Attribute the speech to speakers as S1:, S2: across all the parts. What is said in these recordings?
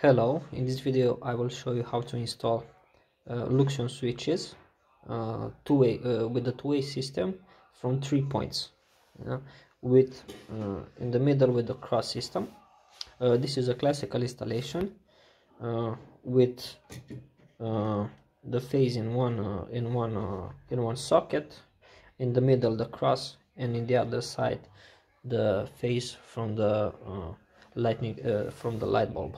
S1: Hello, in this video I will show you how to install Luxion switches with the two-way system from 3 points, with in the middle with the cross system. This is a classical installation with the phase in one socket, in the middle the cross, and in the other side the phase from the from the light bulb.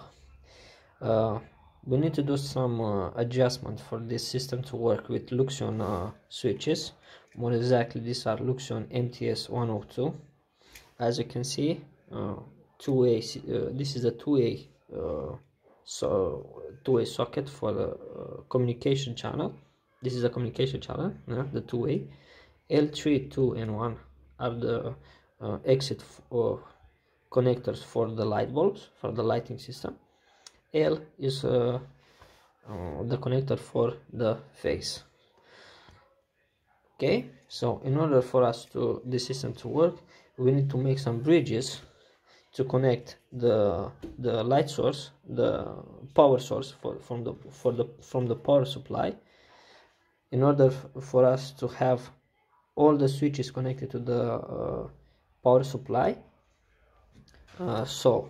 S1: We need to do some adjustment for this system to work with Luxion switches. More exactly, these are Luxion MT-S102. As you can see, this is a two-way socket for the communication channel. This is a communication channel, the two-way. L3, 2 and 1 are the exit connectors for the light bulbs, for the lighting system. L is the connector for the phase. Okay, so in order for us to this system to work, we need to make some bridges to connect the light source, the power source from the power supply, in order for us to have all the switches connected to the power supply. So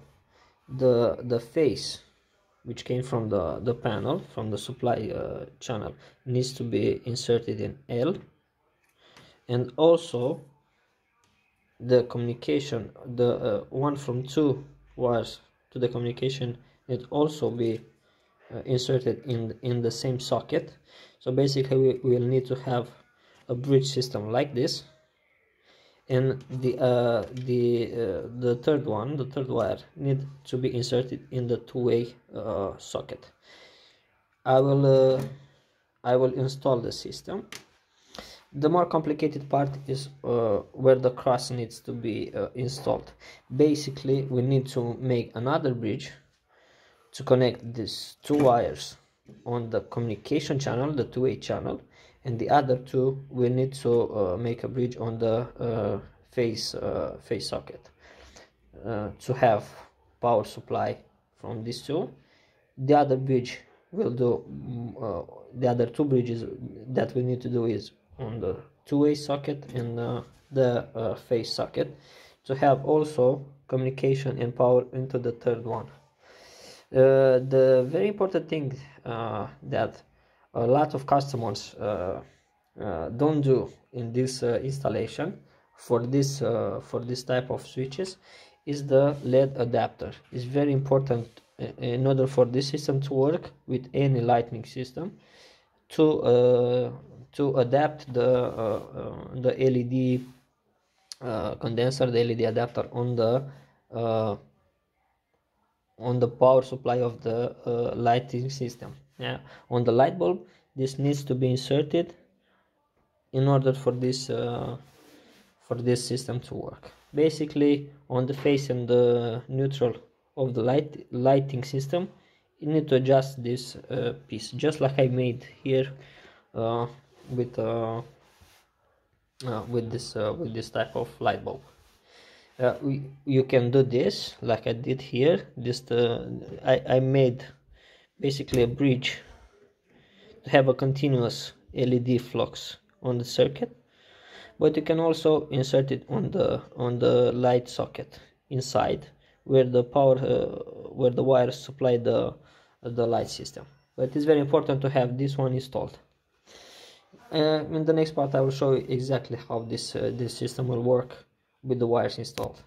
S1: the phase which came from the panel, from the supply channel, needs to be inserted in L, and also the communication, the one from 2 wires to the communication, it also be inserted in the same socket. So basically we will need to have a bridge system like this, and the third wire need to be inserted in the two-way socket. I will install the system. The more complicated part is where the cross needs to be installed. Basically, we need to make another bridge to connect these two wires on the communication channel, the two-way channel, and the other two we need to make a bridge on the phase socket to have power supply from these two. The other bridge will do the other two bridges that we need to do is on the two-way socket and the phase socket, to have also communication and power into the third one. The very important thing that a lot of customers don't do in this installation for this type of switches is the LED adapter. It's very important in order for this system to work with any lighting system, to adapt the LED condenser, the LED adapter on the power supply of the lighting system. On the light bulb, this needs to be inserted in order for this system to work. Basically, on the phase and the neutral of the lighting system, you need to adjust this piece, just like I made here with this type of light bulb. You can do this like I did here. I made basically a bridge to have a continuous LED flux on the circuit, but you can also insert it on the light socket inside, where the power where the wires supply the light system. But it's very important to have this one installed. In the next part I will show you exactly how this system will work with the wires installed.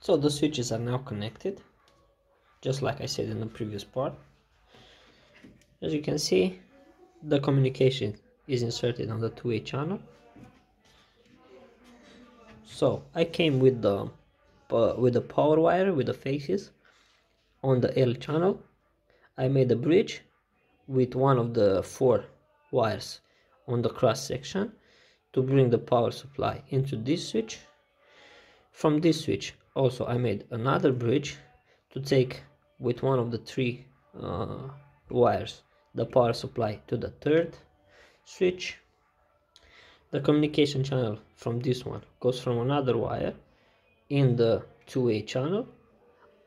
S1: So the switches are now connected, just like I said in the previous part. As you can see, the communication is inserted on the two-way channel. So I came with the power wire with the phases on the L channel. I made a bridge with one of the 4 wires on the cross section to bring the power supply into this switch. From this switch also I made another bridge to take with one of the 3 wires the power supply to the third switch. The communication channel from this one goes from another wire in the two-way channel,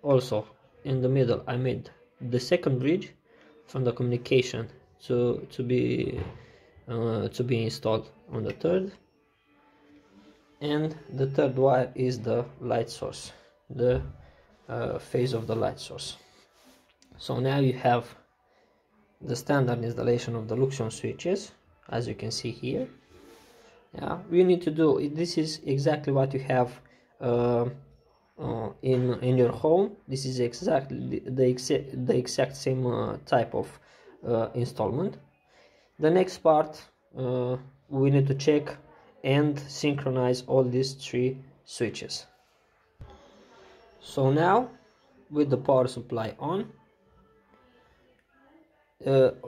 S1: also in the middle I made the second bridge from the communication to be installed on the third, and the third wire is the light source, the phase of the light source. So now you have the standard installation of the Luxion switches, as you can see here. Yeah, we need to do this is exactly what you have in your home. This is exactly the exact same type of installment. The next part, we need to check and synchronize all these three switches. So now, with the power supply on,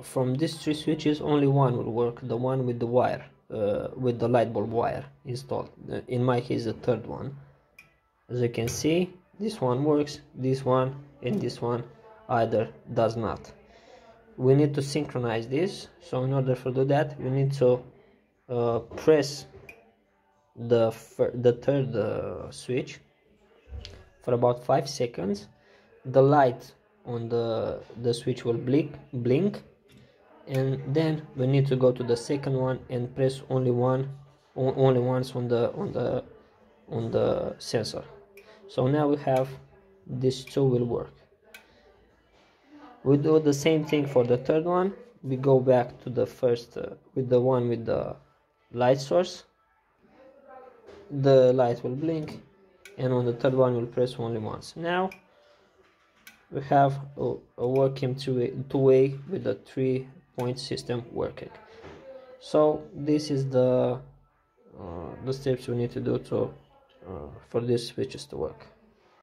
S1: from these three switches only one will work, the one with the wire, with the light bulb wire installed. In my case, the third one. As you can see, this one works, this one and this one either does not. We need to synchronize this, so in order to do that we need to press the third switch for about 5 seconds. The light on the switch will blink, and then we need to go to the second one and press only once on the sensor. So now we have these two will work. We do the same thing for the third one. We go back to the first with the one with the light source. The light will blink, and on the third one we'll press only once. Now we have a working two-way with the 3-point system working. So this is the steps we need to do to for these switches to work.